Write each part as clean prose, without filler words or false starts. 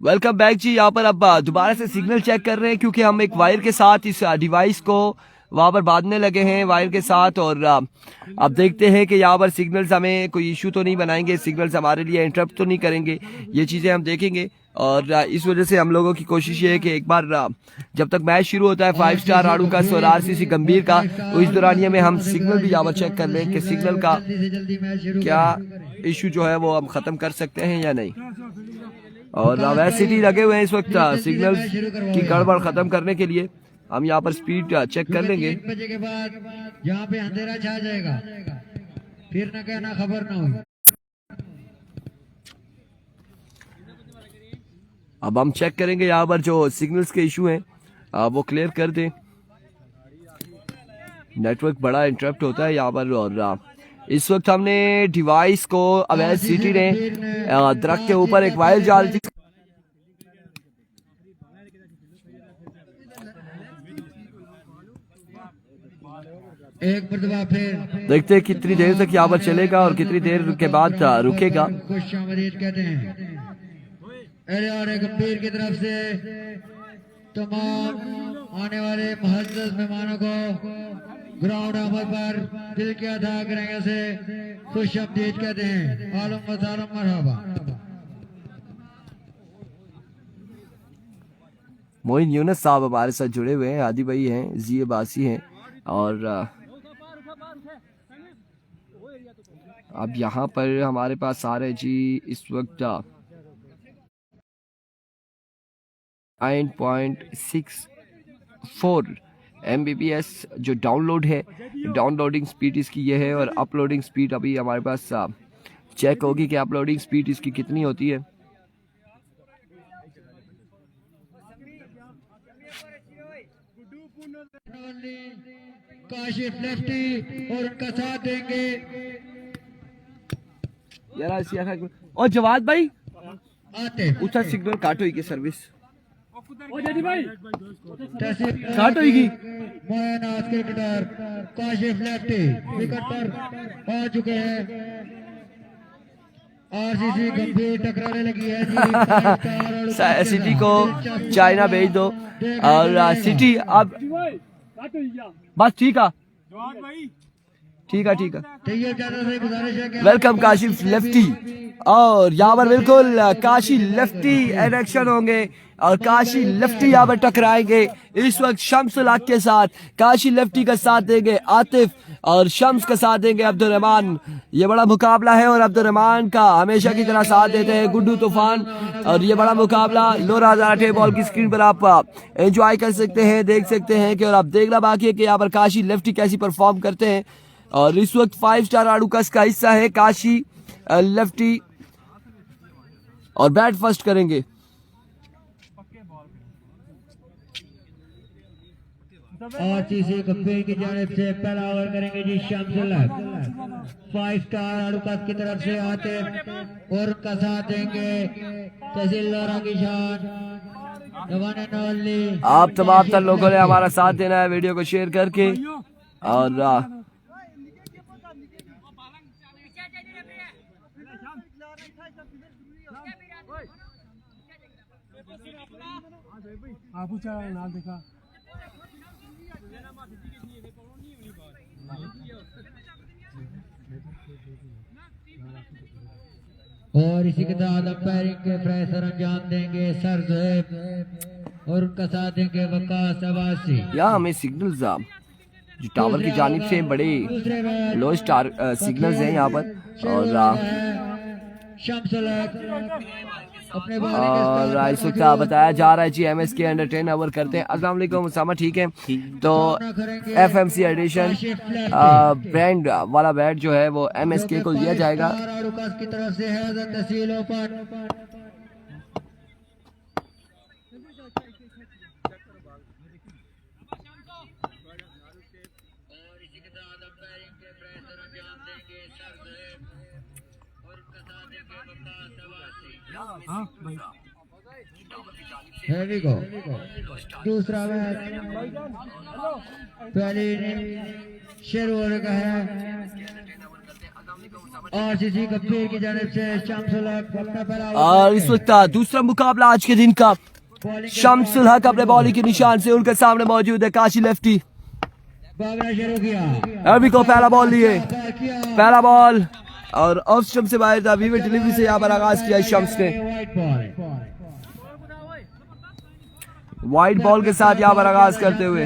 Welcome back जी। यहाँ पर अब दोबारा से सिग्नल चेक कर रहे हैं क्योंकि हम एक वायर के साथ इस डिवाइस को वहाँ पर बांधने लगे हैं वायर के साथ। और अब देखते हैं कि यहाँ पर सिग्नल्स हमें कोई इशू तो नहीं बनाएंगे, सिग्नल्स हमारे लिए इंटरप्ट तो नहीं करेंगे, ये चीज़ें हम देखेंगे। और इस वजह से हम लोगों की कोशिश ये है कि एक बार जब तक मैच शुरू होता है 5 स्टार राडूकस और आरसीसी गंभीर का, तो इस दौरानिये में हम सिग्नल भी यहाँ पर चेक कर लें कि सिग्नल का क्या इशू जो है वो हम ख़त्म कर सकते हैं या नहीं। और अवैध सिटी लगे हुए हैं इस वक्त सिग्नल की गड़बड़ खत्म करने के लिए। हम यहाँ पर स्पीड चेक कर लेंगे। 3 बजे के बाद यहाँ पे अंधेरा छा जाएगा, फिर ना कहना खबर ना हुई। अब हम चेक करेंगे यहाँ पर जो सिग्नल्स के इशू हैं वो क्लियर कर दें। नेटवर्क बड़ा इंटरप्ट होता है यहाँ पर। और इस वक्त हमने डिवाइस को अवैध सिटी ने दरख्त के ऊपर एक वायर जाल दी। एक मरतबा फिर देखते हैं कितनी देर तक यहाँ पर चलेगा और कितनी देर के बाद रुकेगा। खुशामदीद कहते हैं और गंभीर की तरफ से तमाम आने वाले मुअज़्ज़ज़ मेहमानों को ग्राउंड अहमद पर दिल के अदा करेंगे से खुशामदीद कहते हैं। आलम वसालम मरहबा। मोइन यूनुस साहब हमारे साथ जुड़े हुए हैं, आदि भाई हैं, जी अब्बासी हैं। और अब यहाँ पर हमारे पास आ रहे जी इस वक्त 9.64 Mbps जो डाउनलोड है, डाउनलोडिंग स्पीड इसकी ये है। और अपलोडिंग स्पीड अभी हमारे पास चेक होगी कि अपलोडिंग स्पीड इसकी कितनी होती है। काशिफ लेफ्टी और उनका साथ देंगे यार। और जवाद भाई आते उठा सिग्नल काटो की सर्विस काटो काट होगी। मोयनाज क्रिकेटर काशिफ लेफ्टी विकेट पर आ चुके हैं। आरसीसी गंभीर टकराने लगी है। सिटी को चाइना भेज दो। और सिटी अब बस ठीक है, ठीक है, ठीक है। Welcome Kashif lefty. और यहाँ पर बिल्कुल काशी लेफ्टी एडक्शन होंगे और काशी लेफ्टी यहाँ पर टकराएंगे इस वक्त शम्सुल हक के साथ। काशी लेफ्टी का साथ देंगे आतिफ और शम्स का साथ देंगे अब्दुल रहमान। ये बड़ा मुकाबला है और अब्दुल रहमान का हमेशा की तरह साथ देते हैं गुड्डू तूफान। और ये बड़ा मुकाबला लोरा 8 बॉल की स्क्रीन पर आप एंजॉय कर सकते हैं, देख सकते हैं कि। और आप देखना बाकी है कि यहाँ पर काशी लेफ्टी कैसी परफॉर्म करते हैं। और इस वक्त 5 स्टार राडूकस का हिस्सा है काशी लेफ्टी और बैट फर्स्ट करेंगे। आरसीसी गंभीर की जानिब से पहला ओवर करेंगे जी शम्सुल हक। 5 स्टार राडूकस की तरफ से आते और उनका साथ देंगे तहसील लोरा की शान। आप तमाम तर लोगों ने हमारा साथ देना है वीडियो को शेयर करके। और और इसी के साथ अंपायरिंग के प्रेशर अंजाम देंगे सर ज़ोएब और उनका साथ देंगे वकास अब्बासी। यहाँ हमें सिग्नल्स जो टावर की जानिब से बड़े लो स्टार सिग्नल्स हैं यहाँ पर। और इस वक्त बताया जा रहा है जी MSK अंडर 10 ओवर करते हैं। अस्सलाम वालेकुम उसामा, ठीक है। तो FMC एडिशन ब्रांड वाला बैट जो है वो MSK को दिया जाएगा। की तरफ से है तहसील ओपन। Here we go. दूसरा मैच पहली शुरू हो रहा है। आरसीसी कप्तान की जानिब से शम्सुल हक अपना पहला और इस वक्त दूसरा मुकाबला आज के दिन का शम्सुल हक अपने बॉलिंग के निशान से उनके सामने मौजूद है काशी लेफ्टी। भागना शुरू किया। अभी को पहला बॉल लिए, पहला बॉल और ऑफ स्टंप से बाहर था। विविड डिलीवरी से यहाँ पर आगाज किया शम्स ने। वाइट बॉल के साथ यहाँ पर आगाज करते हुए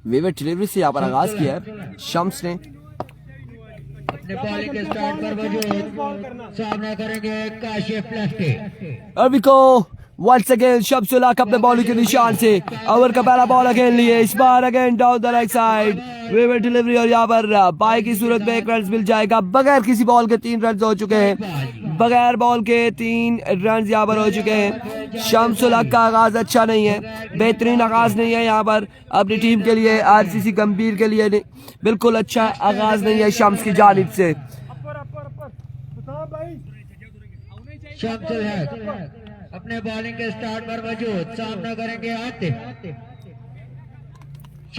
विविड डिलीवरी से यहाँ पर आगाज किया है शम्स ने। अपने बॉलिंग के स्टार्ट पर मौजूद सामना करेंगे काशिफ लेफ्टी। अभी को वंस अगेन शम्सुल हक अपने बॉलिंग के निशान से ओवर का पहला बॉल अगेन लिए। इस बार again down the right side vivid delivery और यहाँ पर बाई की सूरत में 1 रन मिल जाएगा। बगैर किसी बॉल के 3 रन हो चुके हैं। बगैर बॉल के 3 रन यहाँ पर हो चुके हैं। शम्सुल हक का आगाज अच्छा नहीं है, बेहतरीन आगाज नहीं है यहाँ पर अपनी टीम के लिए। आरसीसी गंभीर के लिए बिल्कुल अच्छा आगाज नहीं है शम्स की जानिब से। शम्सुल हक अपने बॉलिंग के स्टार्ट पर मौजूद सामना करेंगे आतिफ।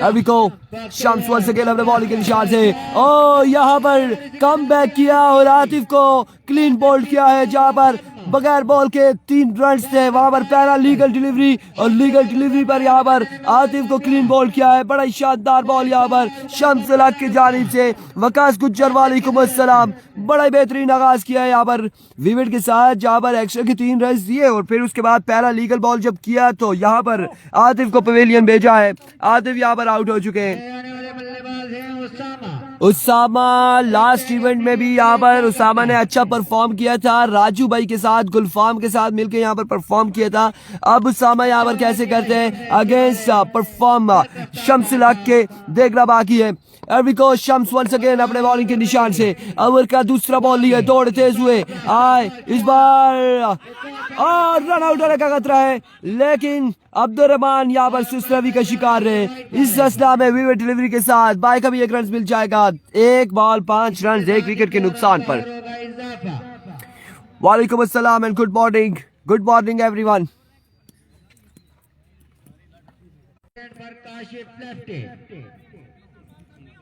अभी को शम्स वंस अगेन अपने बॉलिंग के निशान से ओ यहाँ पर कम बैक किया और आतिफ को क्लीन बोल्ड किया है। जहाँ पर बगैर बॉल के 3 रन थे वहां पर पहला लीगल डिलीवरी और लीगल डिलीवरी पर यहाँ पर आतिफ को क्लीन बोल्ड किया है। बड़ा ही शानदार बॉल यहाँ पर शम्सुल हक की जानिब से। वकास गुज्जर वालेकुम अस्सलाम, बड़ा ही बेहतरीन आगाज किया है यहाँ पर विविड के साथ। जहाँ पर एक्स्ट्रा के 3 रन दिए और फिर उसके बाद पहला लीगल बॉल जब किया तो यहाँ पर आतिफ को पवेलियन भेजा है। आतिफ यहाँ पर आउट हो चुके हैं। उसामा लास्ट इवेंट में भी यहाँ पर उसामा ने अच्छा परफॉर्म किया था। राजू भाई के साथ गुलफाम के साथ मिलकर यहाँ पर परफॉर्म किया था। अब उसामा यहाँ पर कैसे करते हैं अगेंस्ट परफॉर्म शम्सुल हक के, देखना बाकी है। अभी को शम्स वंस अगेन अपने बॉलिंग के निशान से ओवर का दूसरा बॉल लिए, दौड़ तेज हुए आए इस बार और रन आउट होने का खतरा है, लेकिन अब्दुल रहमान यहाँ पर सुस्त रवि का शिकार रहे। इस दस्ता में विविड डिलीवरी के साथ बाई का भी 1 रन मिल जाएगा। 1 बॉल 5 रन 1 विकेट के नुकसान पर। वालेकुम अस्सलाम and good morning everyone.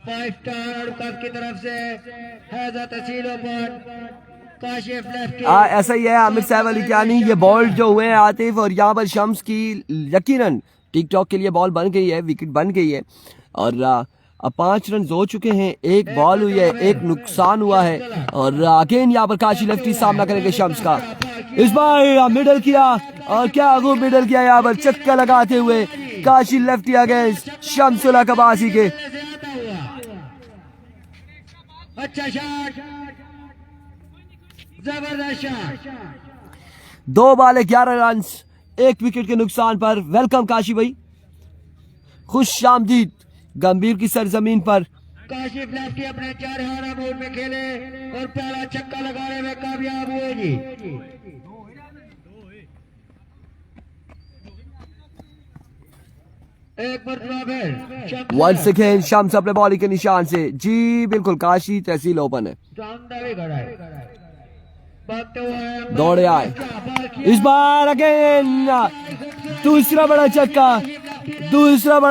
Five star की तरफ से हैजा तहसील ओपन काशिफ लेफ्टी। ऐसा ही है आमिर साहब अली कियानी। ये बॉल जो हुए हैं आतिफ और यहाँ पर शम्स की यकीनन टिकटॉक के लिए बॉल बन गई है, विकेट बन गई है और अब 5 रन हो चुके हैं। 1 बॉल हुई है, 1 नुकसान हुआ है और अगेन यहाँ पर काशी लेफ्टी सामना करेंगे शम्स का। इस बार मिडल किया और क्या आगू मिडल किया यहाँ पर चक्का लगाते हुए काशी लेफ्टी अगेंस्ट शम्सुल हक अब्बासी के। अच्छा शॉट, जबरदस्त शॉट। 2 बॉल 11 रन 1 विकेट के नुकसान पर। वेलकम काशी भाई, खुश आमदीद गंभीर की सरजमीन पर। काशिफ लेफ्टी अपने 4 हारा मोड में खेले और पहला छक्का लगाने में कामयाब हुए जी। एक मरतबा वंस अगेन शम्स अपने बॉलिंग के निशान से। जी बिल्कुल, काशी तहसील ओपन है। दौड़े आए इस बार अगेन दूसरा बड़ा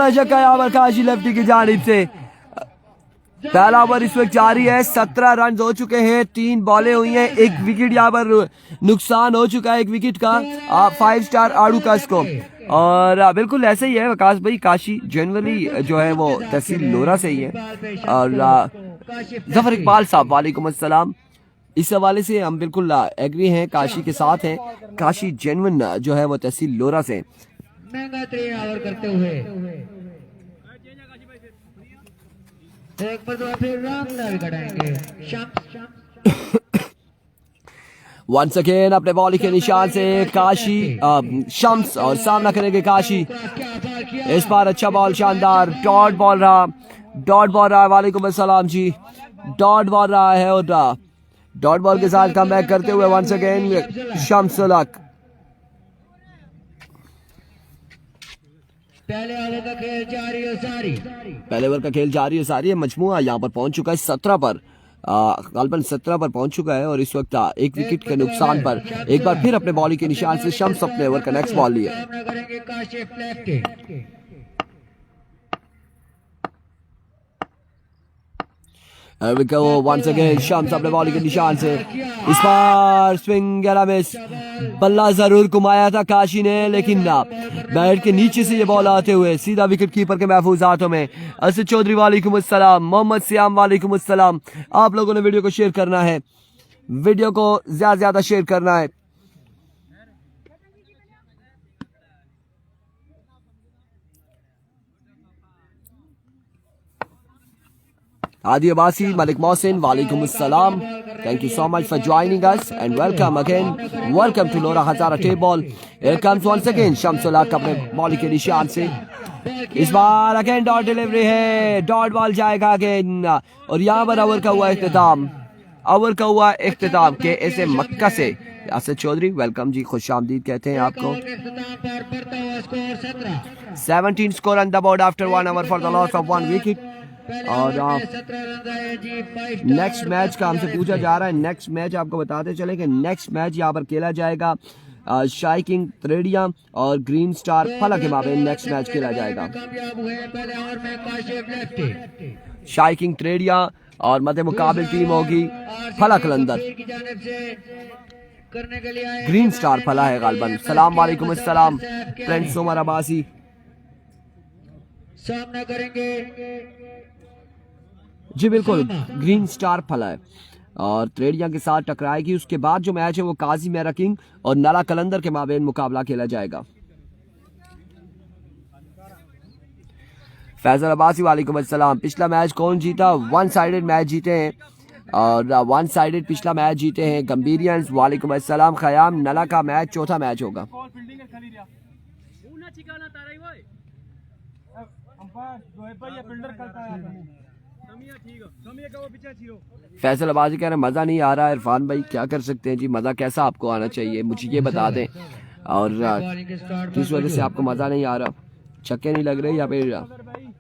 चक्का यहाँ पर काशी लेफ्टी की जानिब से। पहला ओवर इस वक्त जारी है। 17 रन हो चुके हैं, 3 बॉलें हुई हैं, 1 विकेट यहाँ पर नुकसान हो चुका है 1 विकेट का 5 स्टार आड़ूकस को। और बिल्कुल ऐसे ही है वकास भाई, काशी जनरली जो है वो तहसील लोरा से ही है। और जफर इकबाल साहब वालेकुम अस्सलाम, इस हवाले से हम बिल्कुल एग्री हैं, काशी के साथ हैं। काशी जेन्युइन जो है वो तहसील लोरा से। महंगा 3 ओवर करते हुए एक पर दो फिर रन कटाएंगे वंस अगेन अपने बॉलिंग के निशान से काशी शम्स और सामना करेंगे काशी। इस बार अच्छा बॉल, शानदार डॉट बॉल रहा। वालेकुम अस्सलाम जी, डॉट बॉल रहा है और डॉट बॉल के साथ कम बैक करते हुए वंस अगेन शम्सुल हक। पहले ओवर का खेल जारी है सारी। पहले ओवर का खेल जारी है सारी है। मजमुआ यहाँ पर पहुंच चुका है 17 पर। गालबन 17 पर पहुंच चुका है और इस वक्त एक विकेट के नुकसान पर एक बार फिर अपने बॉलिंग के निशान से शम्स अपने ओवर का नेक्स्ट बॉल लिए। सामना करेंगे Kashif lefty. Here we go once again, Shams अपने बॉलिंग के निशान से इस बार स्विंग गया मिस। बल्ला जरूर घुमाया था काशी ने, लेकिन ना बैट के नीचे से ये बॉल आते हुए सीधा विकेट कीपर के महफूज हाथों में। असद चौधरी वालेकुम अस्सलाम, मोहम्मद सियाम वालेकुम अस्सलाम। आप लोगों ने वीडियो को शेयर करना है, वीडियो को ज्यादा शेयर करना है। आदि अब्बासी, मलिक मोहसिन वालेकुम अस्सलाम। Thank you so much for joining us and welcome again. Welcome to Lora Hazara Tape Ball. Here comes once again Shamsul हक अपने बॉलिंग के निशान से। इस बार अगेन डॉट डिलीवरी है, डॉट बॉल जाएगा अगेन और यहाँ पर ओवर का हुआ इख्तिताम। ओवर का हुआ इख्तिताम के ऐसे मक्का से असद चौधरी वेलकम जी, खुश आमदीद कहते हैं आपको। 17 score on the board after 1 over for the loss of 1 wicket. और नेक्स्ट मैच का हमसे पूछा जा रहा है, नेक्स्ट मैच आपको बताते चले कि नेक्स्ट मैच यहाँ पर खेला जाएगा शाही किंग त्रेडिया और ग्रीन स्टार फलक के माबेन नेक्स्ट मैच खेला जाएगा। शाही किंग त्रेडिया और मध्य मुकाबले टीम होगी फलक लंदन, ग्रीन स्टार फला है गालबन। सलाम वालेकुम अस्सलाम फ्रेंड्स, उमर अब्बासी सामना करेंगे जी बिल्कुल, ग्रीन स्टार फला है और त्रेडिया के साथ टकराएगी। उसके बाद जो मैच है वो काजी मेरा किंग और नाला कलंदर के माबेन मुकाबला खेला जाएगा। फैजल अब्बासी वालेकुम अस्सलाम। पिछला मैच कौन जीता? 1 साइडेड मैच जीते हैं और 1 साइडेड पिछला मैच जीते हैं गंभीरियंस। वालेकुम अस्सलाम खयाम। नला का मैच चौथा मैच होगा। फैसल अब्बासी कह रहे मजा नहीं आ रहा। इरफान भाई क्या कर सकते हैं जी, मजा कैसा आपको आना चाहिए मुझे ये बता दें, और किस वजह से आपको मजा नहीं आ रहा? छक्के नहीं लग रहे या फिर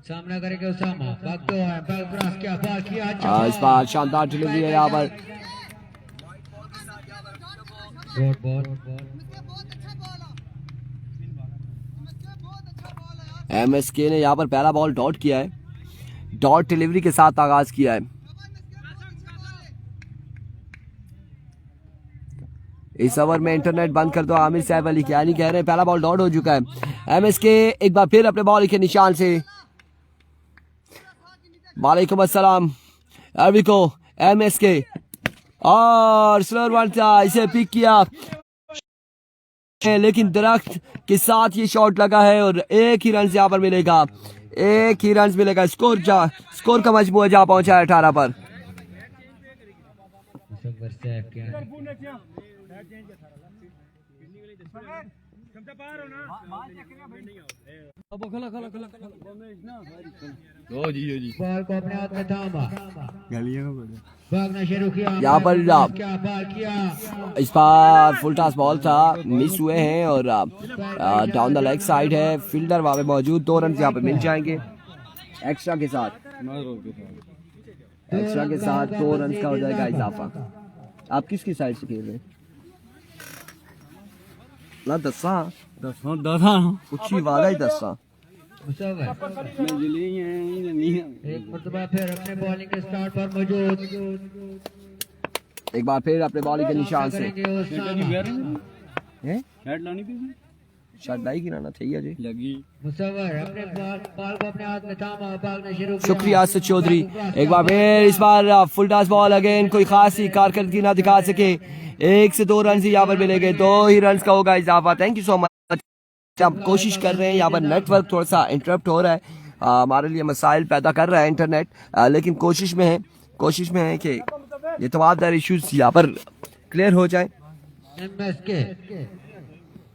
सामना करेंगे उसामा, भागते हुए बैक क्रॉस किया, बॉल किया, इस बार शानदार डिलीवरी है यहाँ पर। MSK ने यहाँ पर पहला बॉल डॉट किया है, डॉट डिलीवरी के साथ आगाज किया है। इस ओवर में इंटरनेट बंद कर दो आमिर साहब अली, क्या नहीं कह रहे। पहला बॉल डॉट हो चुका है। MSK एक बार फिर अपने बॉल के निशान से। वालेकुम अस्सलाम अरबिको। MSK और स्लोअर वन था, इसे पिक किया लेकिन दरख्त के साथ ये शॉट लगा है और एक ही रन यहाँ पर मिलेगा, एक ही रन मिलेगा। स्कोर का मजमूआ जा पहुंचा है 18 पर। बॉल को अपने हाथ में थामा, भागना शुरू किया, यहाँ पर इस बार फुल टॉस बॉल था, मिस हुए हैं और डाउन द लेग साइड है। फील्डर वहां पे मौजूद, 2 रन यहाँ पे मिल जाएंगे एक्स्ट्रा के साथ। एक्स्ट्रा के साथ 2 रन का हो जाएगा इजाफा। आप किसकी साइड से खेल रहे हैं? ना दसा उच्ची वाला ही दसा। एक मरतबा फिर अपने बॉलिंग के स्टार्ट पर मौजूद, एक बार फिर अपने बॉलिंग के निशान से। शर्ट डाई गिराना चाहिए जी लगी। मुसव्वर अपने बॉल को अपने हाथ में थामा, भागना शुरू किया। शुक्रिया असद चौधरी। एक बार फिर इस बार फुल टॉस बॉल अगेन, कोई खास ही कारकर्दगी ना दिखा सके। 1 से 2 रन ही यहाँ पर मिलेंगे, 2 ही रन का होगा इजाफा। Thank you so much. हम कोशिश कर रहे हैं, यहाँ पर नेटवर्क थोड़ा सा इंटरप्ट हो रहा है, हमारे लिए मसाइल पैदा कर रहा है इंटरनेट, लेकिन कोशिश में है कि ये तमाम इश्यूज यहाँ पर क्लियर हो जाए। MSK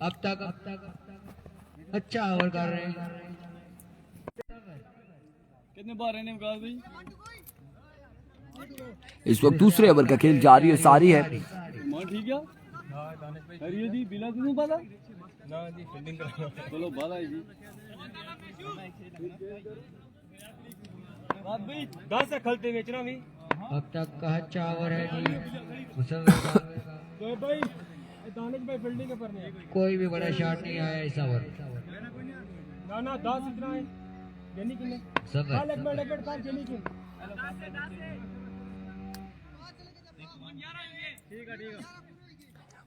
अब तक अच्छा ओवर कर रहे हैं। कितने बार रहने भाई? इस वक्त दूसरे ओवर का खेल जारी है, सारी है। ठीक है जी, बिना तुम्हें पता ना जी, फील्डिंग करो चलो बाला जी। बात भाई 10 से खलते बेचना भी अब तक का अच्छा ओवर है जी मुसव्विर का। कोई भी बड़ा शॉट नहीं आया इस ओवर।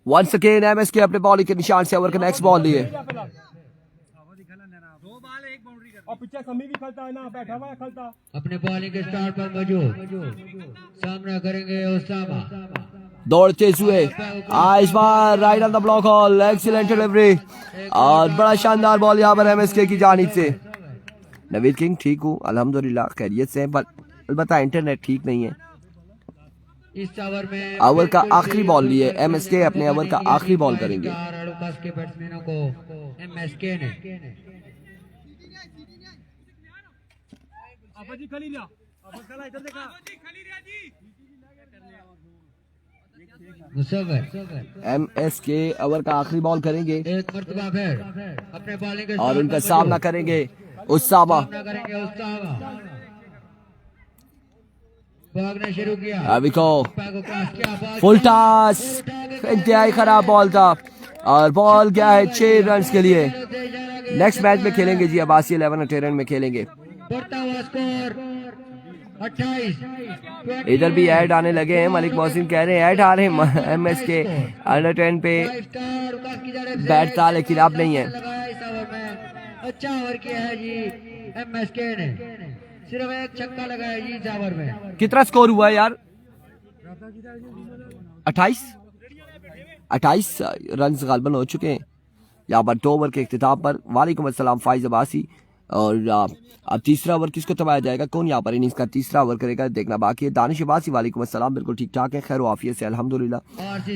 वंस अगेन एमएसके अपने बॉलिंग के निशान से ओवर का नेक्स्ट बॉल लिए। अपने बॉलिंग के स्टार्ट पर मौजूद सामना करेंगे उसामा। दौड़ते हुए इस बार right on the block hole, excellent delivery और बड़ा शानदार बॉल यहाँ पर एमएसके की जानिब से। नवीद किंग ठीक हूँ अल्हम्दुलिल्लाह, खैरियत से, पर अलबत्ता इंटरनेट ठीक नहीं है। इस ओवर में ओवर का आखिरी बॉल लिए एमएसके अपने ओवर का आखिरी बॉल करेंगे। के बैट्समैनों को एमएसके ने मुसव्विर एमएसके ओवर का आखिरी बॉल करेंगे एक मर्तबा फिर अपने बॉलिंग के और उनका सामना करेंगे उसामा। भागना शुरू किया। अभी को फुल टॉस, इंतहाई खराब बॉल था और बॉल गया है 6 रन के लिए। नेक्स्ट मैच में खेलेंगे जी, अब्बासी 11 टेरन में खेलेंगे। बढ़ता हुआ स्कोर 28। इधर भी ऐड आने लगे हैं, मलिक मोहसिन कह रहे हैं ऐड आ रहे हैं एमएस के अंडर 10 पे बैट था लेकिन अब नहीं है। अच्छा ओवर किया है जी एमएसके ने, सिर्फ एक छक्का लगाया जी इस ओवर में। कितना स्कोर हुआ है यार? 28 रन गालबन हो चुके हैं यहाँ पर 2 ओवर के इख्तिताम पर। वालेकुम अस्सलाम फाइज अब्बासी। और अब तीसरा ओवर किसको तबाया जाएगा, कौन यहाँ पर इनिंग्स का तीसरा ओवर करेगा, देखना बाकी है। दानिश अब्बासी वालेकुम अस्सलाम, बिल्कुल ठीक ठाक है, खैर आफियत से अल्हम्दुलिल्लाह।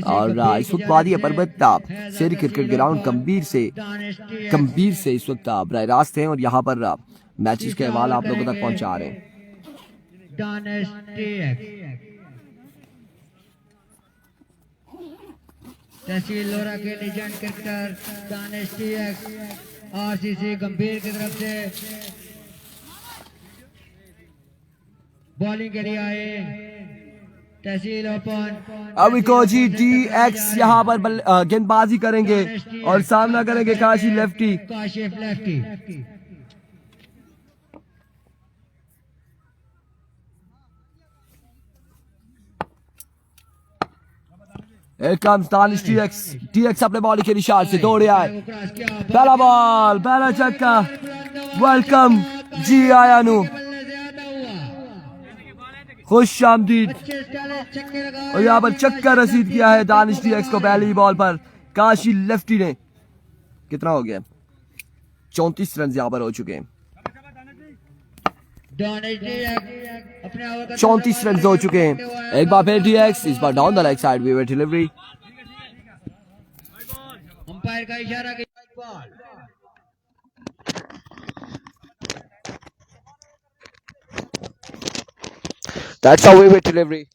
और इस वक्त वादी पर्वत शेरी क्रिकेट ग्राउंड गंभीर से इस वक्त बराह रास्त हैं और यहाँ पर मैचेस के अहवाल आप लोगों तक पहुंचा रहे हैं। तहसील लोरा के legend cricketer Danish TX RCC गंभीर की तरफ से बॉलिंग के लिए आए। तहसील ओपन अभी कोची टीएक्स यहाँ पर गेंदबाजी करेंगे और सामना करेंगे काशिफ लेफ्टी। दानिश टीएक्स अपने बॉलिंग के निशान से दौड़े आए, पहला बॉल, पहला छक्का, वेलकम जी आया नु, खुश आमदीद। और यहाँ पर छक्का रसीद किया है दानिश टीएक्स को पहली बॉल पर काशी लेफ्टी ने। कितना हो गया? 34 रन यहाँ पर हो चुके हैं, 34 रन हो चुके हैं। एक बार फिर टीएक्स, इस बार down the leg side way delivery. Umpire का इशारा कि ball That's how we win delivery.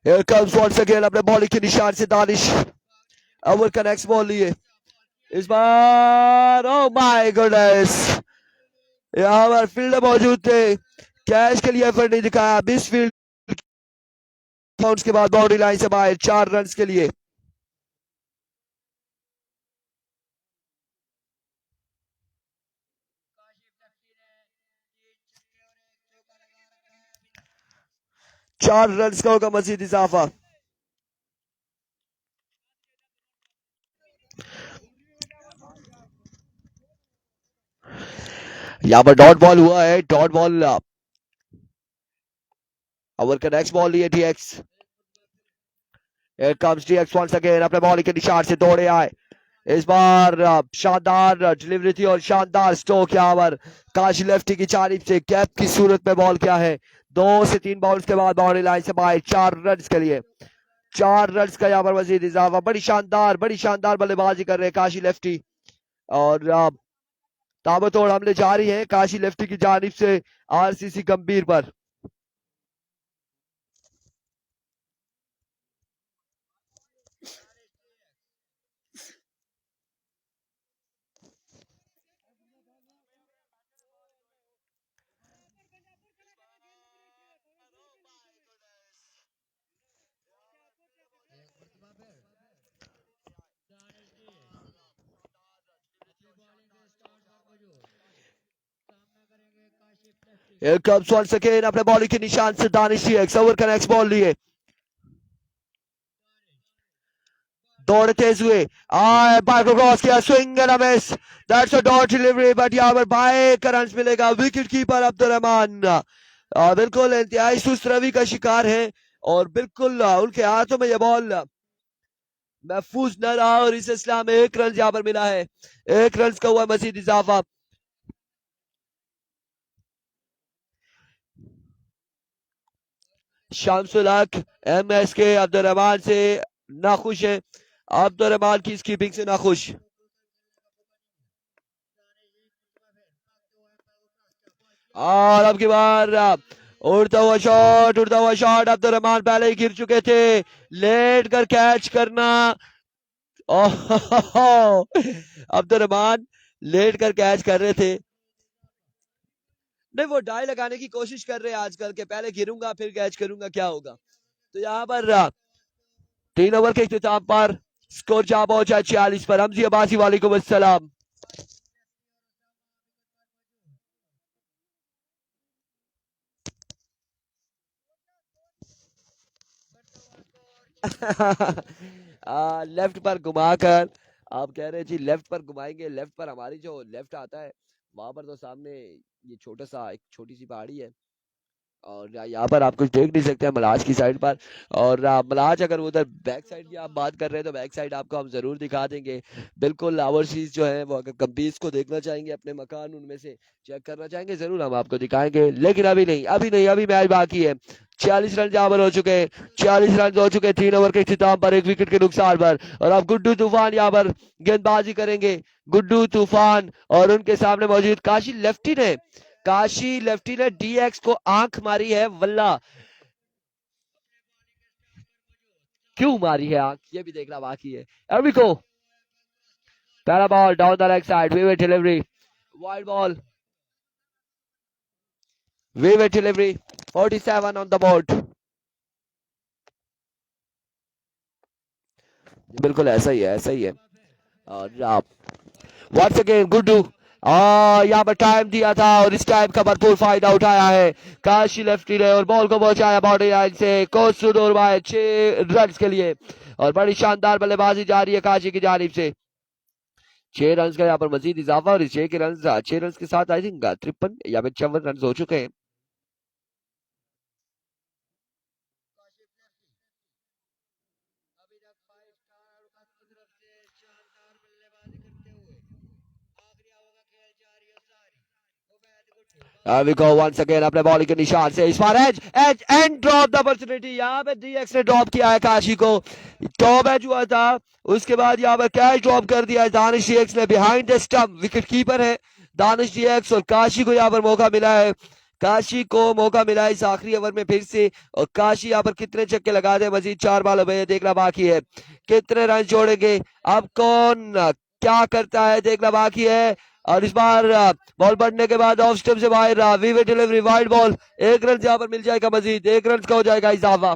Here comes once again अपने बॉलिंग के निशान से दानिश। ओवर का नेक्स्ट बॉल लिए इस बार, ओह माय गुडनेस, यहाँ पर फील्डर मौजूद थे, कैच के लिए एफर्ट नहीं दिखाया। मिस फील्ड के बाद बाउंड्री लाइन से बाहर 4 रन के लिए। चार रन का होगा मजीद इजाफा। यहाँ पर डॉट बॉल हुआ है, डॉट बॉल। ओवर का नेक्स्ट बॉल लिए TX. Here comes TX once again अपने बॉलिंग के निशान से दौड़े आए। इस बार शानदार डिलीवरी थी और शानदार स्ट्रोक यहाँ पर काशी लेफ्टी की जानिब से। कैप की सूरत में बॉल क्या है, 2 से 3 बॉल्स के बाद बाउंड्री लाइन से बाहर 4 रन के लिए। 4 रन का यहाँ पर मजीद इजाफा। बड़ी शानदार बल्लेबाजी कर रहे हैं काशी लेफ्टी और ताबड़तोड़ हमले जारी है काशी लेफ्टी की जानिब से आरसीसी गंभीर पर। Here comes once again अपने बॉलिंग के निशान से दानिश एक्स ओवर का नेक्स्ट बॉल लिए दौड़े तेज हुए आए बाइक को क्रॉस किया swing and a miss that's a dot delivery but यहाँ पर बाइक का रन मिलेगा विकेट कीपर अब्दुल रहमान बिल्कुल इंतहाई सुस्त रवि का शिकार है और बिल्कुल उनके हाथों में यह बॉल महफूज न रहा और इस सिलसिला में एक रन यहाँ पर मिला है एक रन का हुआ मजीद इजाफा शामसुल हक एमएस के अब्दुल रहमान से नाखुश है अब्दुल रहमान की स्कीपिंग से नाखुश और अब की बार उड़ता हुआ शॉट अब्दुल रहमान पहले ही गिर चुके थे लेट कर कैच करना अब्दुल रहमान लेट कर कैच कर रहे थे नहीं वो डाई लगाने की कोशिश कर रहे हैं आजकल के पहले गिरूंगा फिर कैच करूंगा क्या होगा तो यहाँ पर 3 ओवर के इख्तिताम पर स्कोर जहां पहुंचा 46 पर हमजी अब्बासी वालेकुम अस्सलाम लेफ्ट पर घुमाकर आप कह रहे जी लेफ्ट पर घुमाएंगे लेफ्ट पर हमारी जो लेफ्ट आता है वहां पर तो सामने ये छोटा सा एक छोटी सी पहाड़ी है और यहाँ पर आप कुछ देख नहीं सकते हैं मलाज की साइड पर और मलाज अगर उधर बैक साइड की आप बात कर रहे हैं तो बैक साइड आपको हम जरूर दिखा देंगे बिल्कुल ओवरसीज जो है वो अगर कंपीज को देखना चाहेंगे अपने मकान उनमें से चेक करना चाहेंगे जरूर हम आपको दिखाएंगे लेकिन अभी मैच बाकी है 46 रन जहां पर हो चुके हैं 46 रन हो चुके 3 ओवर के इख्तिताम पर 1 विकेट के नुकसान पर और अब गुड्डू तूफान यहाँ पर गेंदबाजी करेंगे गुड्डू तूफान और उनके सामने मौजूद काशी लेफ्टी ने डीएक्स को आंख मारी है वल्ला क्यों मारी है आंख ये भी देखना बाकी है एर्मिको पहला ball down the leg side way delivery wide ball way delivery 47 on the board बिल्कुल ऐसा ही है और आप वंस अगेन गुड्डू यहाँ पर टाइम दिया था और इस टाइम का भरपूर फायदा उठाया है काशी लेफ्टी ने और बॉल को पहुंचाया बाउंड्री लाइन से कोसुदूर 6 रन के लिए और बड़ी शानदार बल्लेबाजी जारी है काशी की जानिब से 6 रन का यहाँ पर मजीद इजाफा और इस 6 रन के साथ आई थिंक 53 या फिर 54 रन हो चुके हैं we go once again अपने बॉलिंग के निशान से इस बार edge and drop the opportunity यहाँ पे डीएक्स ने ड्रॉप किया है काशी को टॉप एज हुआ था उसके बाद यहाँ पर कैच ड्रॉप कर दिया है दानिश डीएक्स ने behind the stump wicket keeper है दानिश डीएक्स और काशी को यहाँ पर मौका मिला है काशी को मौका मिला है इस आखिरी ओवर में फिर से और काशी यहाँ पर कितने छक्के लगा दे मजीद 4 बॉल में देखना बाकी है कितने रन जोड़ेंगे अब कौन क्या करता है देखना बाकी है और इस बार बॉल बढ़ने के बाद ऑफ स्टंप से बाहर वीवे डिलीवरी वाइड बॉल 1 रन यहाँ पर मिल जाएगा मजीद 1 रन का हो जाएगा इजाफा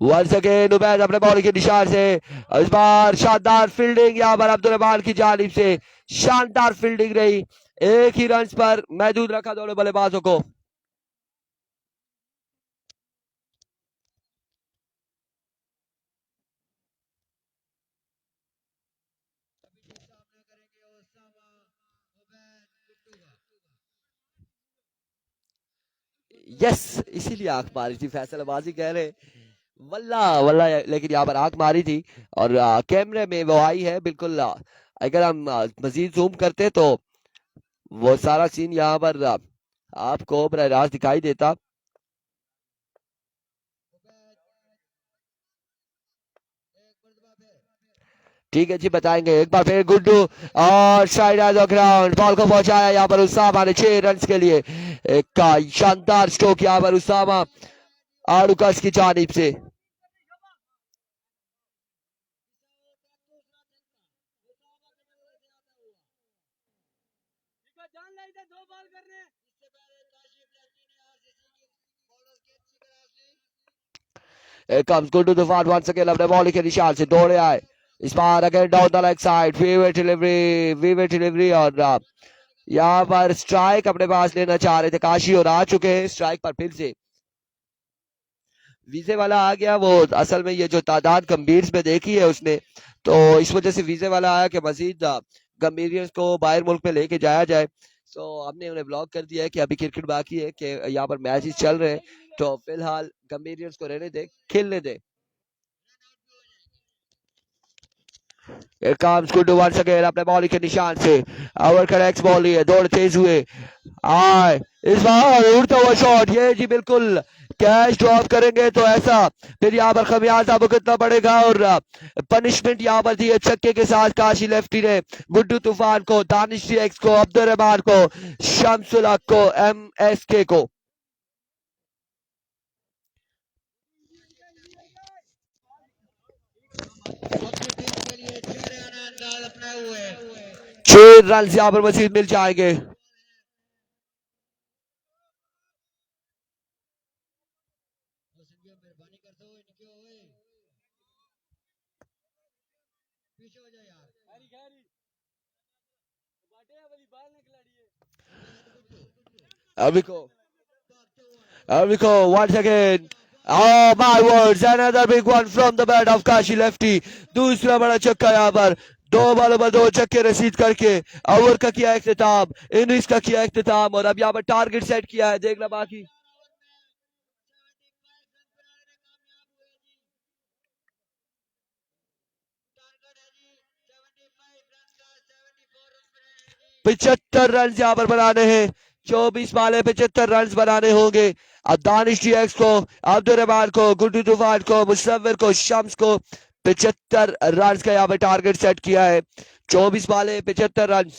वंस अगेन उबैद अपने बॉलिंग के निशान से इस बार शानदार फील्डिंग यहाँ पर अब्दुल रहमान की जानिब से शानदार फील्डिंग रही 1 ही रन पर महदूद रखा दोनों बल्लेबाजों को यस इसीलिए आंख मारी थी फैसलाबाजी कह रहे वल्ला लेकिन यहाँ पर आंख मारी थी और कैमरे में वो आई है बिल्कुल अगर हम मजीद जूम करते तो वो सारा सीन यहाँ पर आपको बराह रास्त दिखाई देता ठीक है जी बताएंगे एक बार फिर गुड्डू और साइड ग्राउंड बॉल को पहुंचाया यहाँ पर उसामा ने 6 रन के लिए एक शानदार स्ट्रोक यहाँ पर उसामा आड़ुकस की जानिब से comes Guddu Tufan once again अपने बॉलिंग के निशान से दौड़े आए इस बार again down the leg side, वीवे डिलीवरी और यहाँ पर स्ट्राइक अपने पास लेना चाह रहे थे काशी और आ चुके हैं स्ट्राइक पर फिर से वीजे वाला आ गया। वो असल में ये जो तादाद गंभीर में देखी है उसने, तो इस वजह से वीजे वाला आया कि मजीद गंभीरियंस को बाहर मुल्क में लेके जाया जाए। तो हमने उन्हें ब्लॉक कर दिया है कि अभी क्रिकेट बाकी है, कि यहाँ पर मैचेस चल रहे हैं, तो फिलहाल गंभीरियंस को रहने दे, खेलने दे। comes good to once again अपने बॉलिंग के निशान से ओवर का नेक्स्ट बॉल है, दौड़ तेज हुए आए इस बार उड़ता हुआ शॉट, ये जी बिल्कुल कैच ड्रॉप करेंगे तो ऐसा फिर यहाँ पर खमियाजा भुगतना पड़ेगा और पनिशमेंट यहाँ पर दी है छक्के के साथ काशी लेफ्टी ने गुड्डू तूफान को, दानिश एक्स को, अब्दुल रहमान को, शमसुल हक को, MSK को। अपने हुए 6 रन यहाँ पर मजीद मिल जाएंगे। मेहरबानी करते हो इनके हुए पीछे हो जाए यार Abiko once again. Oh my words, another big one from the bat of Kashi lefty. दूसरा बड़ा छक्का यहाँ पर, 2 बॉलों पर 2 छक्के रसीद करके ओवर का किया इख्तिताम, इनिंग्स का किया इख्तिताम और अब यहाँ पर टारगेट सेट किया है, देखना बाकी। पिछहत्तर रन यहाँ पर बनाने हैं, 24 बाले 75 रन बनाने होंगे। अब दानिश एक्स को, अब्दुल रहमान को, गुड्डू तूफान को, मुसव्विर को, शम्स को 75 रन का यहाँ पर टारगेट सेट किया है। 24 बाले 75 रन।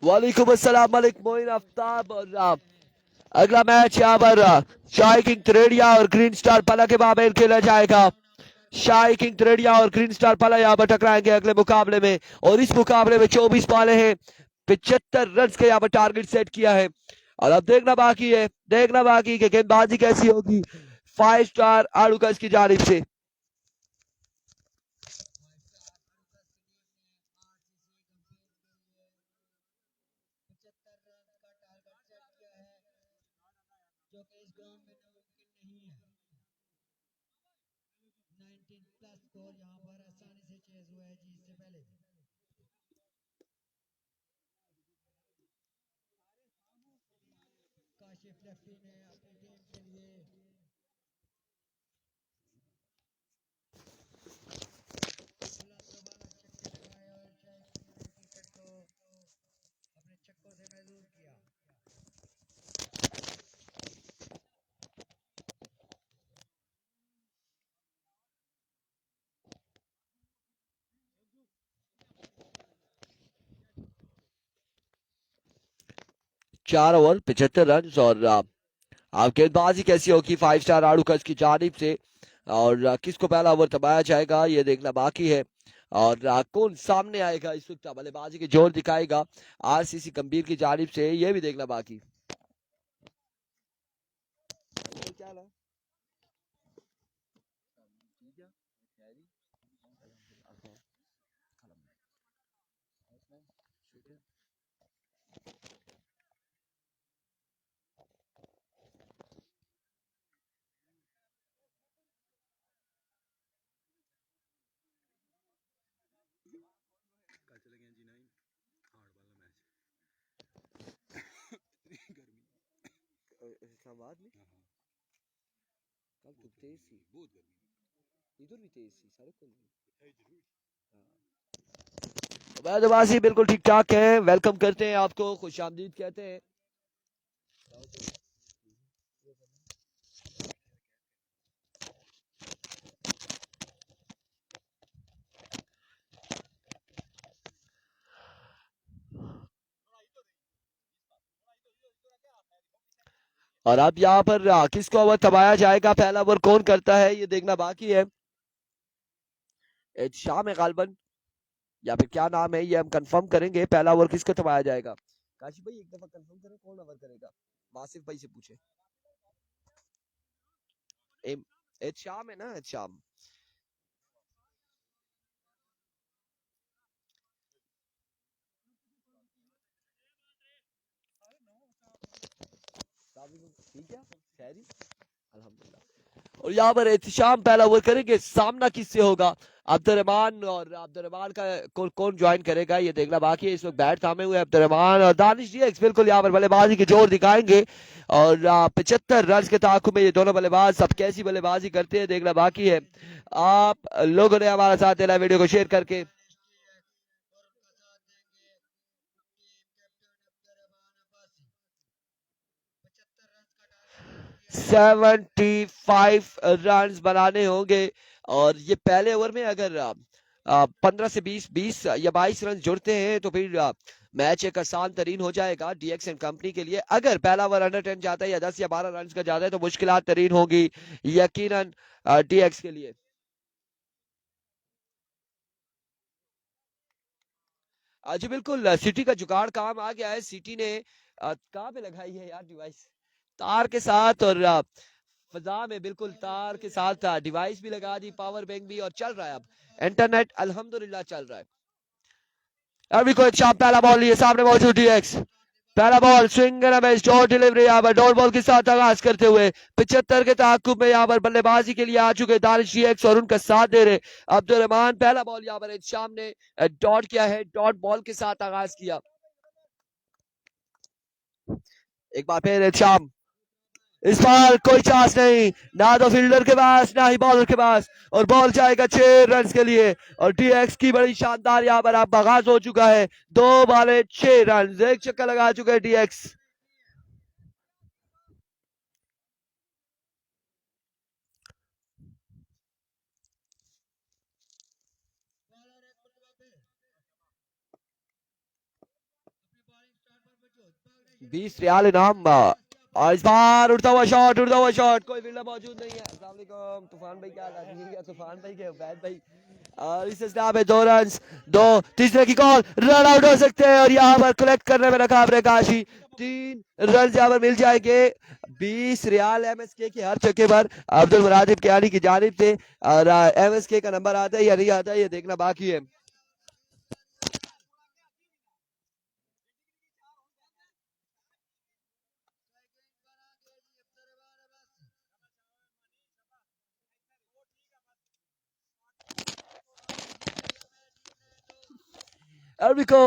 वालेकुम अस्सलाम मलिक मोइन आफ्ताब और अगला मैच यहाँ पर शाही किंग त्रेडिया और ग्रीन स्टार पला के माबेन खेला जाएगा। शाही किंग त्रेडिया और ग्रीन स्टार पला यहाँ पर टकराएंगे अगले मुकाबले में और इस मुकाबले में 24 बाले हैं, 75 रन का यहाँ पर टारगेट सेट किया है और अब देखना बाकी है, देखना बाकी कि गेंदबाजी कैसी होगी 5 स्टार आड़ूकस की जानिब से। जो कि इस ग्राउंड में नामुमकिन नहीं है 19 प्लस स्कोर यहाँ पर आसानी से चेज हुआ है जी इससे पहले काशिफ लेफ्टी ने अपनी टीम के लिए छक्के लगाए और क्रिकेट को अपने छक्कों से महजूर किया। चार ओवर 75 रन और अब गेंदबाजी कैसी होगी 5 स्टार आड़ूकस की जानिब से और किसको पहला ओवर थमाया जाएगा ये देखना बाकी है और कौन सामने आएगा इस वक्त बल्लेबाजी के जोर दिखाएगा RCC गंभीर की जानिब से, ये भी देखना बाकी। इस्लामाबाद में कल धूप तेज थी, बहुत गर्मी, इधर भी तेज थी, सड़क पर बल्लेबाजी बिल्कुल ठीक ठाक है। वेलकम करते हैं आपको, खुशामदीद कहते हैं। और अब यहाँ पर किसको ओवर थमाया जाएगा, पहला ओवर कौन करता है ये देखना बाकी है। शाम है गालबन या फिर क्या नाम है ये हम कंफर्म करेंगे, पहला ओवर किसको थमाया जाएगा। काशी भाई एक दफा कंफर्म करें कौन ओवर करेगा, वासिफ भाई से पूछे। शाम है ना, शाम। ठीक है खैरी अल्हम्दुलिल्लाह। और यहाँ पर एहतिशाम पहला ओवर करेंगे, सामना किससे होगा, अब्दुर्रहमान और अब्दुर्रहमान का कौन ज्वाइन करेगा ये देखना बाकी है। इस वक्त बैट थामे हुए अब्दुर्रहमान और दानिश डीएक्स बिल्कुल यहाँ पर बल्लेबाजी के जोर दिखाएंगे और 75 रन के ताकुब में ये दोनों बल्लेबाज सब कैसी बल्लेबाजी करते हैं देखना बाकी है। आप लोगों ने हमारा साथ देना वीडियो को शेयर करके। 75 रन बनाने होंगे और ये पहले ओवर में अगर 15 से 20 या 22 रन जुड़ते हैं तो फिर मैच एक आसान तरीन हो जाएगा डीएक्स एंड कंपनी के लिए। अगर पहला ओवर अंडर 10 जाता है या 10 या 12 रन का जाता है तो मुश्किलात तरीन होगी यकीनन डीएक्स के लिए। जी बिल्कुल, सिटी का जुगाड़ काम आ गया है। सिटी ने कहाँ पे लगाई है यार डिवाइस, तार के साथ और फजा में बिल्कुल तार के साथ डिवाइस भी लगा दी, पावर बैंक भी, और चल रहा है अब इंटरनेट अल्हम्दुलिल्लाह चल रहा है। अभी कोई अच्छा पहला बॉल लिए सामने मौजूद डीएक्स, पहला ball swing and miss, dot delivery यहाँ पर डॉट बॉल के साथ आगाज करते हुए 75 के ताकुब में यहाँ पर बल्लेबाजी के लिए आ चुके दानिश डीएक्स और उनका साथ दे रहे अब्दुर्रहमान। पहला बॉल यहाँ पर शाम ने डॉट किया है, डॉट बॉल के साथ आगाज किया। एक बार फिर शाम, इस बार कोई चांस नहीं, ना तो फील्डर के पास ना ही बॉलर के पास, और बॉल जाएगा 6 रन के लिए और डीएक्स की बड़ी शानदार यहाँ पर अब आगाज हो चुका है। 2 बॉले 6 रन, एक चक्कर लगा चुके हैं डीएक्स। बीस रियाल इनाम और इस बार उड़ता हुआ शॉट, उड़ता हुआ शॉट, कोई फील्डर मौजूद नहीं है। अस्सलाम वालेकुम तूफान भाई, क्या हाल है? तूफान भाई के वैद भाई, और इस स्टाफ है 2 रन, 2 तीसरे की कॉल, रन आउट हो सकते हैं और यहाँ पर कलेक्ट करने में रखा अपने काशी। 3 रन यहाँ पर मिल जाएंगे। 20 रियाल एमएसके के हर चक्के पर अब्दुल मुरादिब कियानी की जानिब से, और एमएसके का नंबर आता है या नहीं आता है ये देखना बाकी है। अरबिको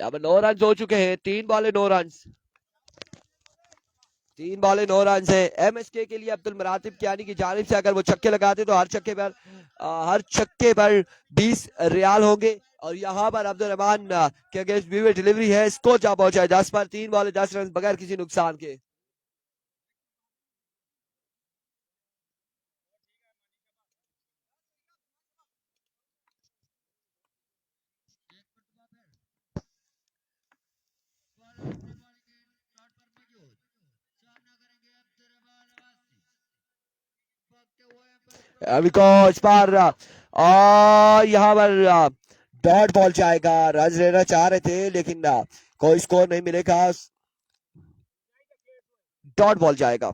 यहाँ पर 9 रन हो चुके हैं, 3 बॉले 9 रन, 3 बॉले 9 रन है एमएसके के लिए। अब्दुल मुरातिब कियानी की जानिब से अगर वो छक्के लगाते तो हर छक्के पर 20 रियाल होंगे और यहाँ पर अब्दुल रहमान के अगेंस्ट डिलीवरी है, स्कोर जा पहुंचा है 10 पर, 3 बॉले 10 रन बगैर किसी नुकसान के। अभी को इस बार यहाँ पर डॉट बॉल जाएगा, रन लेना चाह रहे थे लेकिन कोई स्कोर नहीं मिलेगा, डॉट बॉल जाएगा।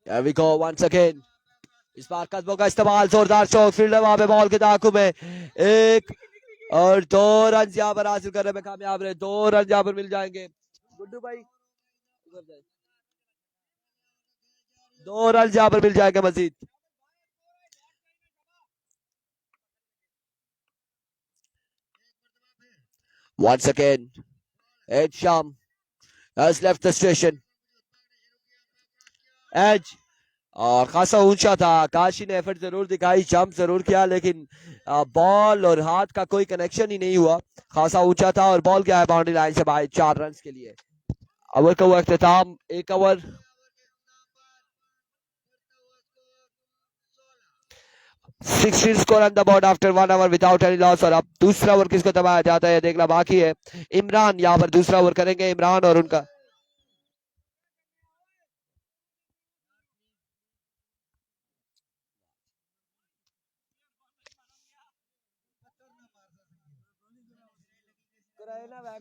Here we go once again. इस बार कदमों का इस्तेमाल, जोरदार शॉट, फील्डर वहां पे बॉल के ताकू में 1 और 2 रन यहाँ पर हासिल करने में कामयाब रहे। 2 रन यहाँ पर मिल जाएंगे गुड्डू भाई, 2 रन यहाँ पर मिल जाएगा मजीद। Once again, Ed Sham has left the station. Edge और खासा ऊंचा था, काशी ने एफर्ट जरूर दिखाई, जंप जरूर किया लेकिन बॉल और हाथ का कोई कनेक्शन ही नहीं हुआ। खासा ऊंचा था और बॉल गया है बाउंड्री लाइन से बाहर 4 रन के लिए। ओवर का हुआ अख्तिताम, 1 over 16 score on the board after 1 our without any loss. और अब दूसरा ओवर किसको दबाया जाता है देखना बाकी है। इमरान यहाँ पर दूसरा ओवर करेंगे, इमरान और उनका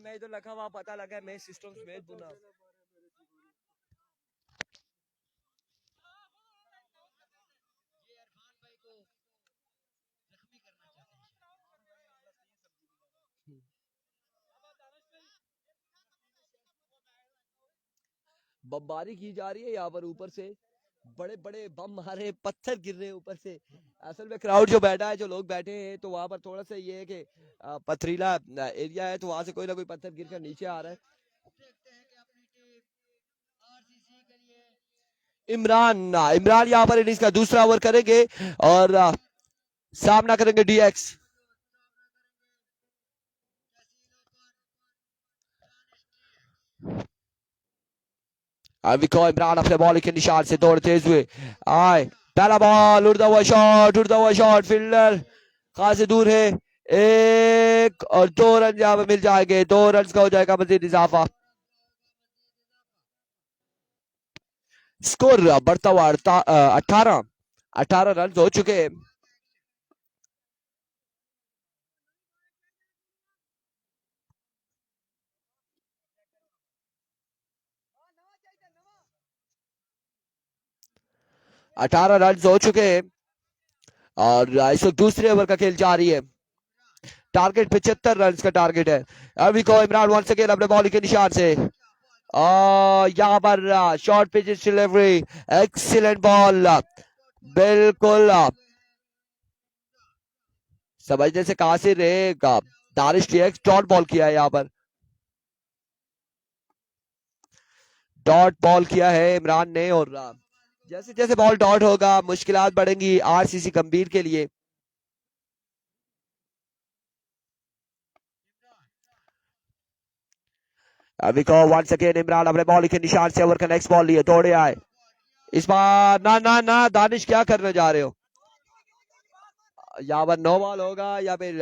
मैं तो लगा वहां पता लगा मैं सिस्टम समेत बुना। बमबारी की जा रही है यहाँ पर, ऊपर से बड़े बड़े बम मारे, पत्थर गिर रहे हैं ऊपर से। असल में क्राउड जो बैठा है, जो लोग बैठे हैं, तो वहां पर थोड़ा सा ये है कि पथरीला एरिया है, तो वहां से कोई ना कोई पत्थर गिरकर नीचे आ रहा है। इमरान यहाँ पर इनिंग्स का दूसरा ओवर करेंगे और सामना करेंगे डीएक्स। अभी को इमरान अपने बॉल के निशान से दौड़ते हुए आए, पहला बॉल, उड़ता हुआ शॉट, फील्डर खासे दूर है, एक और 2 रन यहाँ पे मिल जाएंगे, 2 रन का हो जाएगा मजीद इजाफा। स्कोर बढ़ता हुआ 18 रन हो चुके हैं। अठारह रन हो चुके हैं और इस वक्त दूसरे ओवर का खेल जारी है। टारगेट 75 रन का टारगेट है। अभी को इमरान वंस अगेन अपने बॉलिंग के निशान से यहाँ पर short pitch delivery, excellent ball, बिल्कुल समझने से कासिर रहेगा। दानिश टीएक्स डॉट बॉल किया है, यहाँ पर डॉट बॉल किया है इमरान ने। और जैसे जैसे बॉल डॉट होगा मुश्किलात बढ़ेंगी आरसीसी गंभीर के लिए। अभी को वंस अगेन इमरान अपने बॉलिंग के निशान से ओवर का नेक्स्ट बॉल लिए, दौड़े आए इस बार। ना ना ना दानिश क्या करने जा रहे हो, यहाँ पर नो बॉल होगा या फिर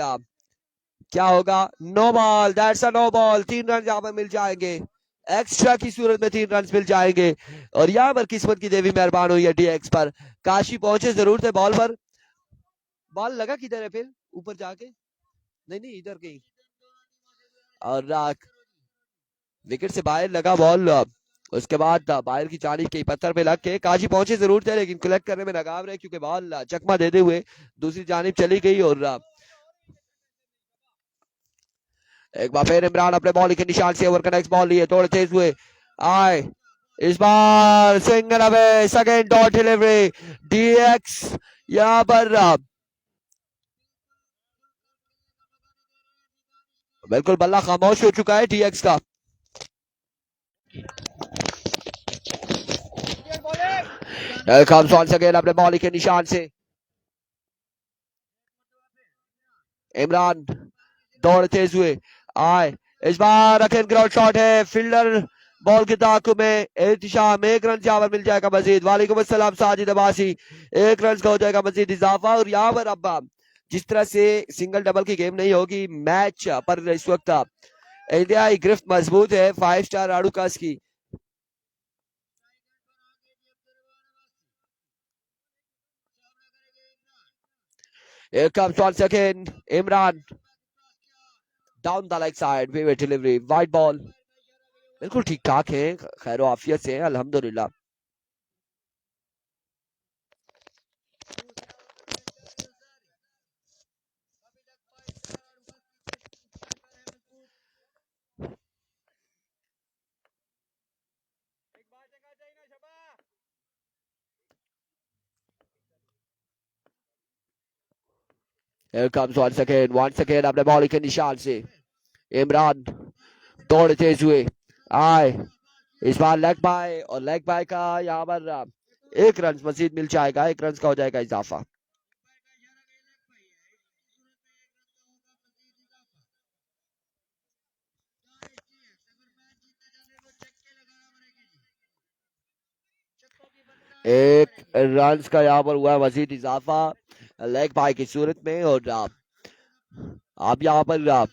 क्या होगा, no ball, that's a no ball. 3 run यहाँ पर मिल जाएंगे, एक्स्ट्रा की सूरत में 3 रन मिल जाएंगे। और यहाँ पर किस्मत की देवी मेहरबान हुई है डीएक्स पर, काशी पहुंचे जरूर थे बॉल पर। बॉल लगा किधर है फिर, ऊपर जाके, नहीं नहीं इधर कहीं, और विकेट से बाहर लगा बॉल। उसके बाद बाहर की जानिब के पत्थर पे लग के काशी पहुंचे जरूर थे, लेकिन कलेक्ट करने में नाकाम रहे क्योंकि बॉल चकमा देते हुए दूसरी जानिब चली गई। और एक बार फिर इमरान अपने बॉलिंग के निशान से ओवर का नेक्स्ट बॉल लिए, दौड़ते हुए आए इस बार, single away, second dot delivery, डीएक्स यहाँ पर बिल्कुल बल्ला खामोश हो चुका है डीएक्स का। अपने बॉलिंग के निशान से इमरान दौड़ते हुए आए इस बार, अखिल ग्राउंड शॉट है, फील्डर बॉल के ताकु में एहतिशाम, 1 रन यहाँ पर मिल जाएगा मजीद। वालेकुम अस्सलाम साजिद अब्बासी, 1 रन का हो जाएगा मजीद इजाफा। और यहाँ पर अब जिस तरह से सिंगल डबल की गेम नहीं होगी मैच पर, इस वक्त इंडियाई गिरफ्त मजबूत है 5 स्टार आड़ूकास की। Here comes once again Imran down the leg side, vivid delivery, white ball, बिल्कुल ठीक ठाक है, खैर आफियत से है अल्हम्दुलिल्लाह। Here comes once again अपने बॉलिंग के निशान से इमरान दौड़ते हुए आए इस बार लेग बाय, और लेग बाय का यहाँ पर 1 रन मजीद मिल जाएगा, 1 रन का हो जाएगा इजाफा। एक रन का यहाँ पर हुआ है मजीद इजाफा लेग बाय की सूरत में। और अब यहाँ पर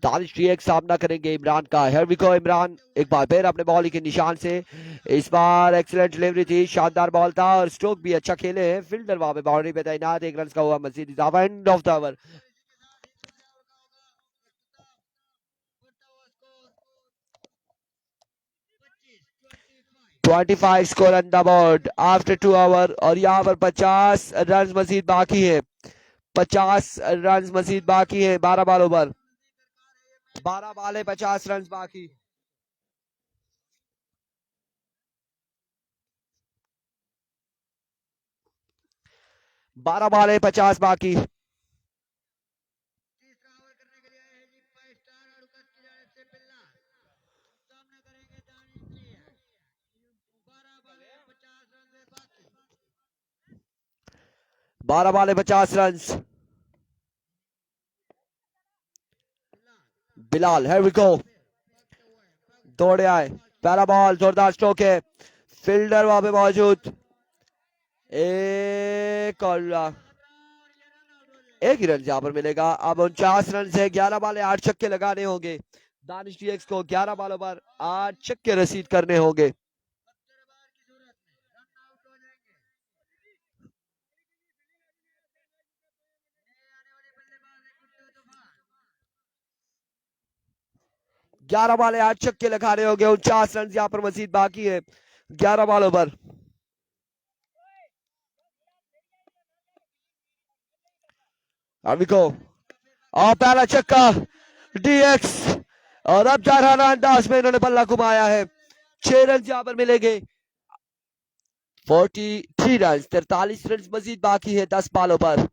दानिश एक सामना करेंगे इमरान का। हियर वी गो इमरान, एक बार फिर अपने बॉल के निशान से। इस बार एक्सीलेंट डिलीवरी थी, शानदार बॉल था और स्ट्रोक भी अच्छा खेले हैं। फील्डर वहां पे बाउंड्री पे तैनात, एक रन का हुआ मजीद इजाफा। End of the over. 25 score on the board after 2 over. और यहाँ पर 50 रन मजीद बाकी है। 50 रन मजीद बाकी है 12 बॉलों पर। 12 बॉल 50 रन बाकी। बारह बॉल 50 बाकी। बारह ball 50 run. Bilal, here we go, दौड़े आए, पहला बॉल, जोरदार स्ट्रोक है, फील्डर वहां पे मौजूद। एक और एक ही रन यहाँ पर मिलेगा। अब 49 रन से 11 बाले 8 छक्के लगाने होंगे दानिश डीएक्स को। 11 बालों पर 8 छक्के रसीद करने होंगे। ग्यारह बाले 8 छक्के लगाने होंगे। 49 रन यहाँ पर मजीद बाकी है 11 बालों पर। अभी को और पहला छक्का डीएक्स। और अब जारहाना अंदाज में इन्होंने बल्ला घुमाया है। 6 रन यहाँ पर मिलेंगे। 43 रन, 43 रन मजीद बाकी है 10 बालों पर।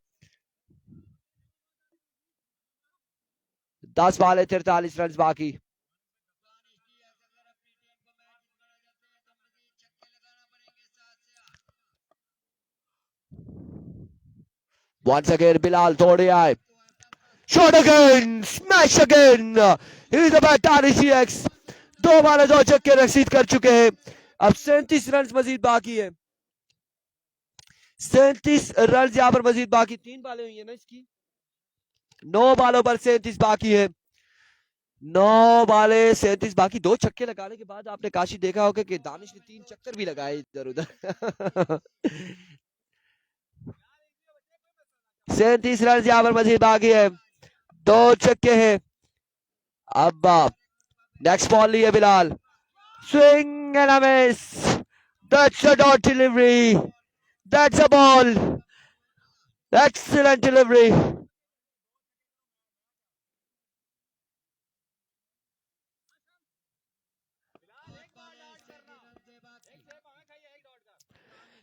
10 बाल 43 रन बाकी। Once again बिलाल दौड़े आए, shot again, smash again, is about Danish x. 2 बाले 2 छक्के रसीद कर चुके हैं। अब 37 रन मजीद बाकी है। 37 रन यहाँ पर मजीद बाकी। 3 बालें हुई है ना इसकी, 9 बालों पर 37 बाकी है। 9 बाले 37 बाकी। 2 छक्के लगाने के बाद आपने काशी देखा होगा कि दानिश ने 3 चक्कर भी लगाए इधर उधर। 37 रन यहाँ पर मजीद बाकी है। 2 छक्के हैं। अब नेक्स्ट बॉल लिए Bilal, swing and a miss. That's a dot delivery. That's a ball. Excellent delivery.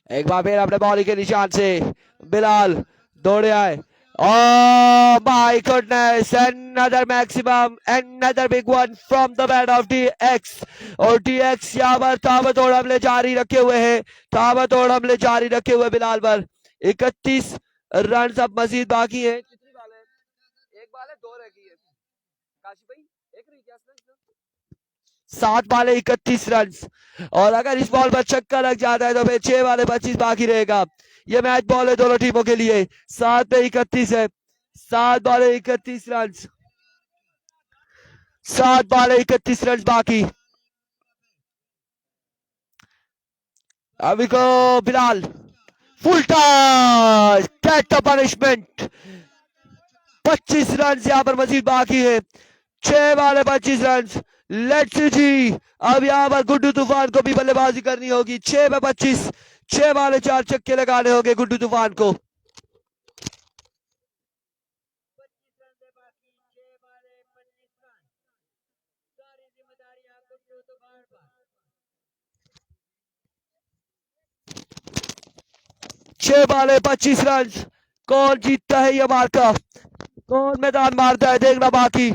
एक बार फिर अपने बॉल के निशान से बिलाल दौड़े आए। Oh my goodness, another maximum, another big one from the bat of DX. और DX यहाँ पर ताबड़तोड़ हमले जारी रखे हुए हैं। ताबड़तोड़ हमले जारी रखे हुए बिलाल पर। 31 रन अब मजीद बाकी है। कितनी बाल है? एक बाल है, 2 रह गई है। काशी भाई, एक रही क्या? 7 बाले 31 रन। और अगर इस बॉल पर छक्का लग जाता है तो फिर 6 बाले 25 बाकी रहेगा। ये मैच बॉल है दोनों टीमों के लिए। 7 पे 31 है। 7 बाले 31 रन। 7 बाले 31 रन बाकी। अभी को Bilal, full toss, get the punishment. 25 run यहाँ पर मजीद बाकी है। 6 बाले 25 रन। लेट्स जी, अब यहाँ पर गुड्डू तूफान को भी बल्लेबाजी करनी होगी। 6 पे 25, 6 बाले 4 छक्के लगाने होंगे गुड्डू तूफान को। छह बाले 25 रन। कौन जीतता है ये मार्का, कौन मैदान मारता है, देखना बाकी।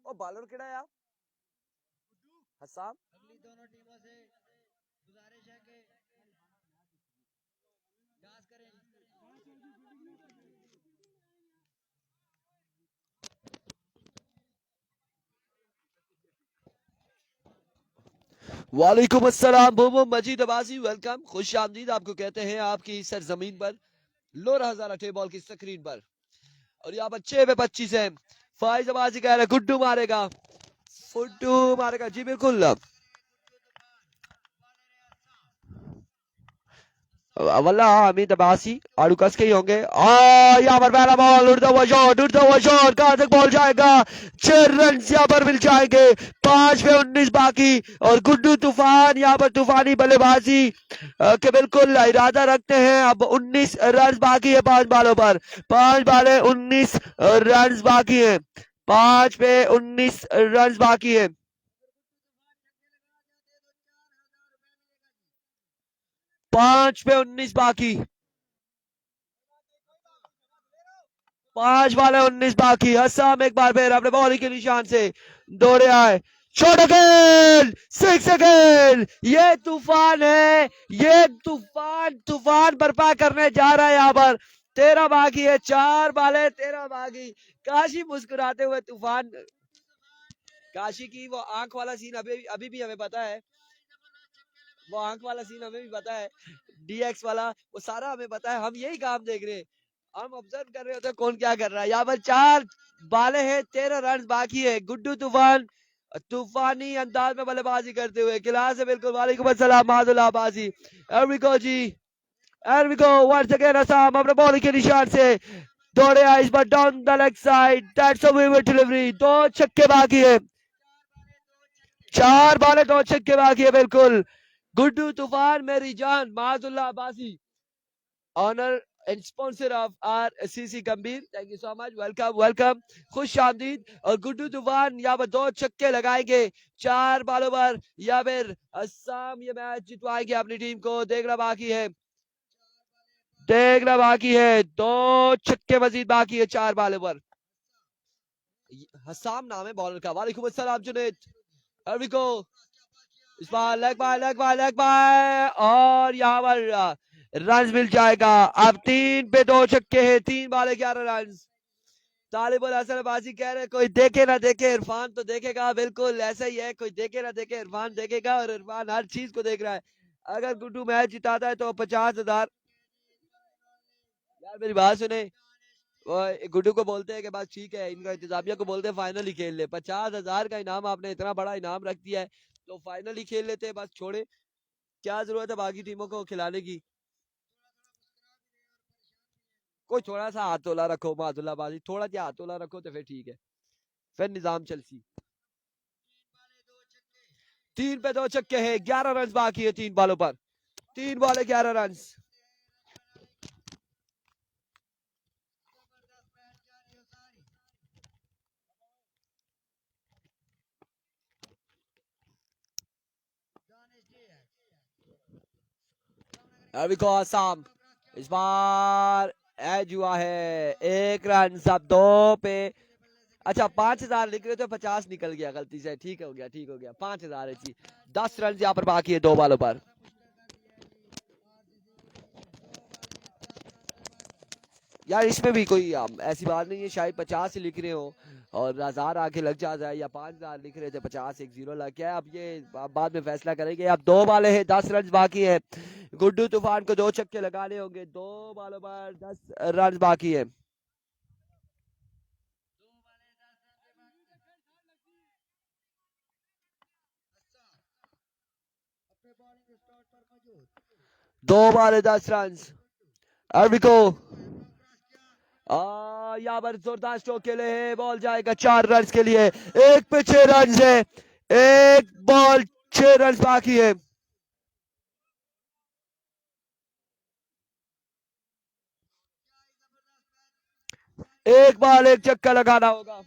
ओ बालर केड़ा है हसाम। अगली दोनों टीमों से गुजारिश है कि जांच करें। वालेकुम अस्सलाम मोहम्मद मजीद अब्बासी, वेलकम, खुश आमदीद आपको कहते हैं आपकी सरजमीन पर, लोरा हजारा टे बॉल की स्क्रीन पर। और यहाँ पर 6 पे 25 है। फाइज अब्बासी कह रहे हैं गुड्डू मारेगा, फुड्डू मारेगा, जी बिल्कुल। वल्ला हमीद अब्बासी आड़ू कस के ही होंगे। यहाँ पर पहला बॉल, उड़ता हुआ शॉट, कहां तक बॉल जाएगा? 6 रन यहाँ पर मिल जाएंगे, 5 पे 19 बाकी। और गुड्डू तूफान यहाँ पर तूफानी बल्लेबाजी के बिल्कुल इरादा रखते हैं। अब 19 रन बाकी है 5 बालों पर, 5 बाले 19 रन बाकी है, 5 पे 19 रन बाकी है। 5 पे 19 बाकी, 5 वाले 19 बाकी। हसाम एक बार फिर अपने बॉलिंग के निशान से दौड़े आए, शॉट अगेन, 6 अगेन। ये तूफान है, ये तूफान बर्पा करने जा रहा है। यहाँ पर 13 बाकी है, 4 बाले 13 बाकी। काशी मुस्कुराते हुए तूफान, काशी की वो आंख वाला सीन अभी भी हमें पता है, वो आंख वाला सीन हमें भी पता है, डीएक्स वाला, वो सारा हमें पता है। हम यही काम देख रहे हैं, हम ऑब्जर्व कर रहे होते हैं कौन क्या कर रहा है। यहाँ पर 4 बाले हैं, 13 रन बाकी है। गुड्डू तूफान तूफानी अंदाज में बल्लेबाजी करते हुए क्लास है बिल्कुल। वालेकुम अस्सलाम मादुल्ला अब्बासी, एवरीको जी, एवरीको वंस अगेन। असम अपने बॉलिंग के निशान से दौड़े आए इस बार down the leg side, that's a vivid delivery. 2 छक्के बाकी है, 4 बाले 2 छक्के बाकी है बिल्कुल। गुड्डू तूफान मेरी जान Madulla Abbasi, owner and sponsor of R CC Gambhir, thank you so much, welcome, खुश आमदीद। और गुड्डू तूफान यहाँ पर 2 छक्के लगाएंगे 4 बालों पर, या फिर असम ये मैच जितवाएंगे अपनी टीम को। देखना बाकी है, 2 छक्के मजीद बाकी है 4 बालों पर। हसाम नाम है बॉलर का। वालेकुम अस्सलाम जुनेद, here we go, इस बार लेग बाय और यहाँ पर रन मिल जाएगा। अब 3 पे 2 छक्के हैं, 3 बाले 11 रन। तालिबुल हसन अब्बासी कह रहे कोई देखे ना देखे, इरफान तो देखेगा, बिल्कुल ऐसा ही है, कोई देखे ना देखे इरफान देखेगा, और इरफान हर चीज को देख रहा है। अगर गुड्डू मैच जिताता है तो 50,000। यार मेरी बात सुने, गुड्डू को बोलते हैं कि बस ठीक है, इनका इंतजामिया को बोलते हैं फाइनल ही खेल ले। 50,000 का इनाम, आपने इतना बड़ा इनाम रख दिया है तो फाइनल ही खेल लेते हैं, बस छोड़े, क्या जरूरत है बाकी टीमों को खिलाने की। कोई थोड़ा सा हाथोला रखो मादुल्ला बाजी, थोड़ा सा हाथोला रखो तो फिर ठीक है, फिर निजाम चलसी। 3 पे 2 छक्के हैं, 11 रन बाकी है 3 बालों पर, 3 बॉले 11 रन। आसाम इस बार एज हुआ है, 1 रन, सब 2 पे। अच्छा 5,000 लिख रहे थे, 50 निकल गया गलती से, ठीक हो गया 5,000 है जी। 10 रन यहाँ पर बाकी है 2 बालों पर। यार इसमें भी कोई ऐसी बात नहीं है, शायद 50 ही लिख रहे हो और 1000 आके लग जाता है, या 5,000 लिख रहे थे 50 1 0 लग गया। अब ये बाद में फैसला करेंगे। अब 2 बाले हैं, 10 रन बाकी है। गुड्डू तूफान को 2 छक्के लगाने होंगे, 2 बालों पर 10 रन बाकी है। दो बाले 10 रन। अरबिको यहाँ पर जोरदार स्ट्रोक के लिए बॉल जाएगा 4 रन के लिए, 1 पे 6 रन है, 1 बॉल 6 रन बाकी है। एक बॉल 1 चक्का लगाना होगा।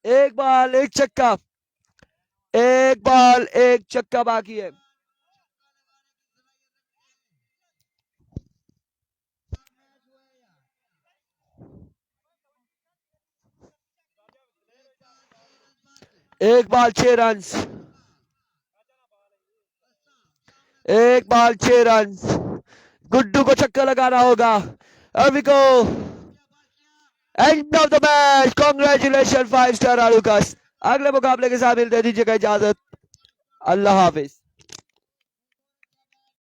एक बॉल 1 चक्का, 1 बॉल 1 चक्का बाकी है। एक ball 6 run, 1 ball 6 run. Guddu को छक्का लगाना होगा। अभी को end of the match, congratulation 5 star Alukkas. अगले मुकाबले के साथ मिलते दीजिएगा इजाजत, अल्लाह हाफिज।